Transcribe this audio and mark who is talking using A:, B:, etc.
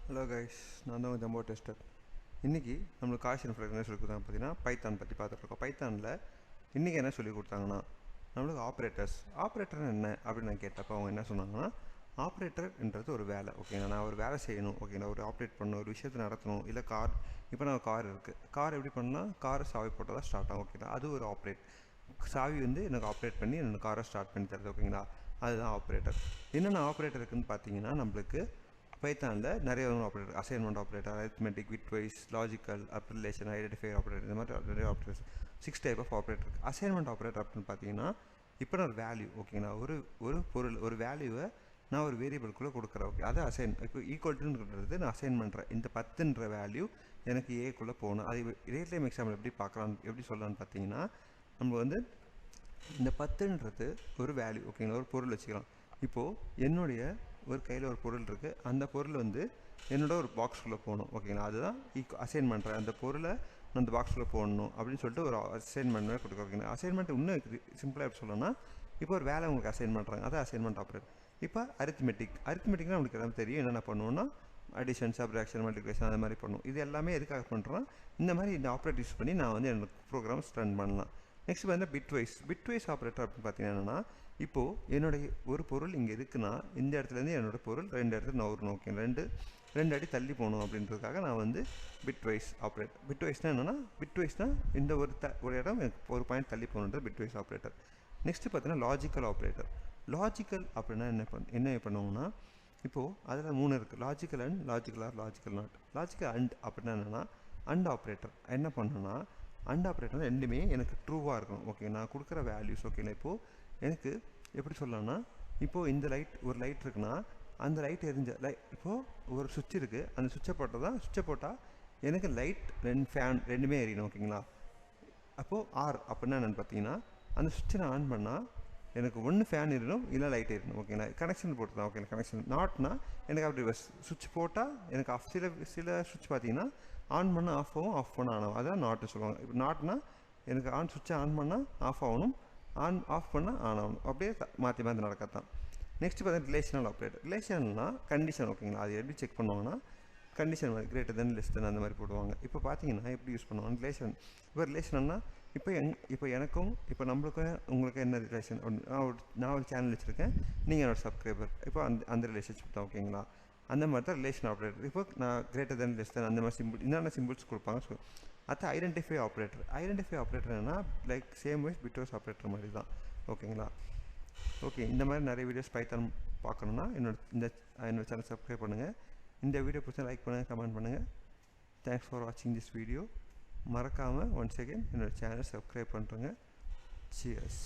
A: Hello guys, நான் தான் jumbo tester. இன்றைக்கி நம்மளுக்கு காஷன் ஃப்ரெண்ட் என்ன சொல்லி கொடுத்தாங்க பார்த்தீங்கன்னா, பைத்தான் பற்றி பார்த்துட்ருக்கோம். பைத்தானில் இன்றைக்கி என்ன சொல்லி கொடுத்தாங்கன்னா, நம்மளுக்கு ஆப்ரேட்டர் என்ன அப்படின்னு நான் கேட்டப்போ அவங்க என்ன சொன்னாங்கன்னா, ஆப்ரேட்டர்ன்றது ஒரு வேலை. ஓகேங்களா, நான் ஒரு வேலை செய்யணும், ஓகேங்களா, ஒரு ஆப்ரேட் பண்ணணும், ஒரு விஷயத்தை நடத்தணும். இல்லை இப்போ நான் கார் இருக்குது, கார் எப்படி பண்ணால் காரை சாவி போட்டால் தான் ஸ்டார்ட் ஆகும். ஓகேங்களா, அது ஒரு சாவி எனக்கு ஆப்ரேட் பண்ணி என்னோடய காரை ஸ்டார்ட் பண்ணி தருது. ஓகேங்களா, அதுதான் ஆப்ரேட்டர். என்னென்ன ஆப்ரேட்டர் இருக்குதுன்னு பார்த்தீங்கன்னா, நம்மளுக்கு பைத்தானில் நிறைய operator, assignment operator, arithmetic, bitwise, logical, relation, identifier operator, இந்த மாதிரி நிறைய ஆப்ரேட்டர்ஸ் 6 டைப் ஆஃப் ஆப்ரேட்டர் இருக்குது. அசைன்மெண்ட் ஆப்ரேட்டர் அப்படின்னு பார்த்தீங்கன்னா, இப்போ நான் ஒரு வேல்யூ, ஓகேங்களா, ஒரு பொருள், ஒரு வேல்யூவை நான் ஒரு வேரியபிள்குள்ளே கொடுக்குறேன். ஓகே, அதை இப்போ ஈக்குவல்ட்டுன்றது நான் அசைன் பண்ணுறேன். இந்த 10ன்ற வேல்யூ எனக்கு ஏக்குள்ளே போகணும். அது ரியல் டைம் எக்ஸாம்பிள் எப்படி சொல்லலான்னு பார்த்தீங்கன்னா, நம்ம இந்த 10ன்றது ஒரு வேல்யூ, ஓகேங்களா, ஒரு பொருள் வச்சுக்கலாம். இப்போது என்னுடைய ஒரு கையில் ஒரு பொருள் இருக்குது, அந்த பொருள் என்னோட ஒரு பாக்ஸ்குள்ளே போகணும். ஓகேங்களா, அதுதான் அசைன் பண்ணுறேன். அந்த பொருளை நான் அந்த பாக்ஸ்குள்ளே போடணும் அப்படின்னு சொல்லிட்டு ஒரு அசைன்மெண்ட் மாதிரி கொடுக்க. ஓகேங்களா, அசைன்மெண்ட் இன்னும் சிம்பிளாக எப்படி சொல்லணும்னா, இப்போ ஒரு வேலை உங்களுக்கு அசைன் பண்ணுறாங்க, அதான் அசைன்மெண்ட் ஆப்ரேட். இப்போ அரித்மெட்டிக்னா நம்மளுக்கு எல்லாம் தெரியும். என்னென்ன பண்ணுவோம்னா, அடிஷன், சப்ட்ராக்ஷன், மல்டிப்ளிகேஷன் அந்த மாதிரி பண்ணுவோம். இது எல்லாமே எதுக்காக பண்ணுறோன்னா, இந்த மாதிரி இந்த ஆப்ரேட் யூஸ் பண்ணி நான் என்னோட ப்ரோக்ராம்ஸ் ரன் பண்ணலாம். நெக்ஸ்ட் பிட்வைஸ் ஆப்ரேட்டர் அப்படின்னு பார்த்தீங்கன்னா, இப்போது என்னுடைய ஒரு பொருள் இங்கே இருக்குன்னா, இந்த இடத்துலேருந்து என்னோடய பொருள் 2 இடத்துல நகரணும். ஓகே, ரெண்டு அடி தள்ளி போகணும் அப்படின்றதுக்காக நான் பிட்வைஸ் ஆப்ரேட்டர். பிட்வைஸ்னால் இந்த ஒரு இடம் எனக்கு ஒரு பாயிண்ட் தள்ளி போகணுன்றது பிட்வைஸ் ஆப்ரேட்டர். நெக்ஸ்ட்டு பார்த்தீங்கன்னா லாஜிக்கல் அப்படின்னா என்ன பண்ணுவோம்னா, இப்போது அதில் 3 இருக்குது. Logical and, logical or, logical not. Logical and அப்படின்னா என்னென்னா, அண்ட் ஆப்ரேட்டர் என்ன பண்ணுன்னா, அண்ட் ஆப்ரேட்டர் ரெண்டுமே எனக்கு ட்ரூவாக இருக்கணும். ஓகே, நான் கொடுக்குற வேல்யூஸ். ஓகேங்களா, இப்போது எனக்கு எப்படி சொல்லலாம்னா, இப்போது இந்த ஒரு லைட் இருக்குன்னா, அந்த லைட் இப்போது ஒரு சுவிட்ச் இருக்குது, அந்த சுவிட்சை போட்டால் எனக்கு லைட் ஃபேன் ரெண்டுமே எரியணும். ஓகேங்களா, அப்போது ஆர் அப்படின்னா என்னென்னு பார்த்தீங்கன்னா, அந்த சுவிட்சை நான் ஆன் பண்ணால் எனக்கு ஒன்று ஃபேன் எரியணும், இல்லை லைட் எரியணும். ஓகேங்களா, கனெக்ஷன் போட்டு தான். ஓகே, கனெக்ஷன் நாட்னா எனக்கு அப்படி சுவிட்ச் போட்டால் எனக்கு சில சுவிட்ச் பார்த்தீங்கன்னா ஆன் பண்ணால் ஆஃப் ஆகும், ஆஃப் பண்ணால் ஆன் ஆகும். அதான் நாட்டு சொல்லுவாங்க. இப்போ நாட்னா எனக்கு சுவிட்சை ஆன் பண்ணால் ஆஃப் ஆகணும், ஆஃப் பண்ணால் ஆன் ஆகணும். அப்படியே மாற்றி நடக்கத்தான். நெக்ஸ்ட் பார்த்தீங்கன்னா ரிலேஷனல் ஆப்ரேட்டர். ரிலேஷன்னா கண்டிஷன். ஓகேங்களா, அது எப்படி செக் பண்ணுவாங்கன்னா, கண்டிஷன் மாதிரி கிரேட்டர் தென் லெஸ் தென் அந்த மாதிரி போடுவாங்க. இப்போ பார்த்தீங்கன்னா எப்படி யூஸ் பண்ணுவாங்க ரிலேஷன்னா, இப்போ எனக்கும் இப்போ நம்மளுக்கும் உங்களுக்கு என்ன ரிலேஷன், நான் ஒரு சேனல் வச்சுருக்கேன், நீங்கள் என்னோடய சப்ஸ்கிரைபர், இப்போ அந்த ரிலேஷன்ஷிப் தான். ஓகேங்களா, அந்த மாதிரி தான் ரிலேஷன் ஆப்ரேட்டர். இப்போ நான் கிரேட்டர் தென் லெஸ் தென் அந்த மாதிரி என்னென்ன சிம்பிள்ஸ் கொடுப்பாங்க. ஸோ அது ஐடென்டிஃபை ஆப்ரேட்டர் என்னன்னா, like same wise bitwise operator மாதிரி தான். ஓகேங்களா, ஓகே, இந்த மாதிரி நிறைய வீடியோஸ் பைத்தான் பார்க்கணுன்னா என்னோட சேனல் சப்ஸ்கிரைப் பண்ணுங்கள். இந்த வீடியோ பிடிச்சா லைக் பண்ணுங்கள், கமெண்ட் பண்ணுங்கள். தேங்க்ஸ் ஃபார் வாட்சிங் திஸ் வீடியோ. மறக்காமல் ஒன்ஸ் அகெயின் என்னோடய சேனல் சப்ஸ்கிரைப் பண்ணுறேங்க. சியர்ஸ்.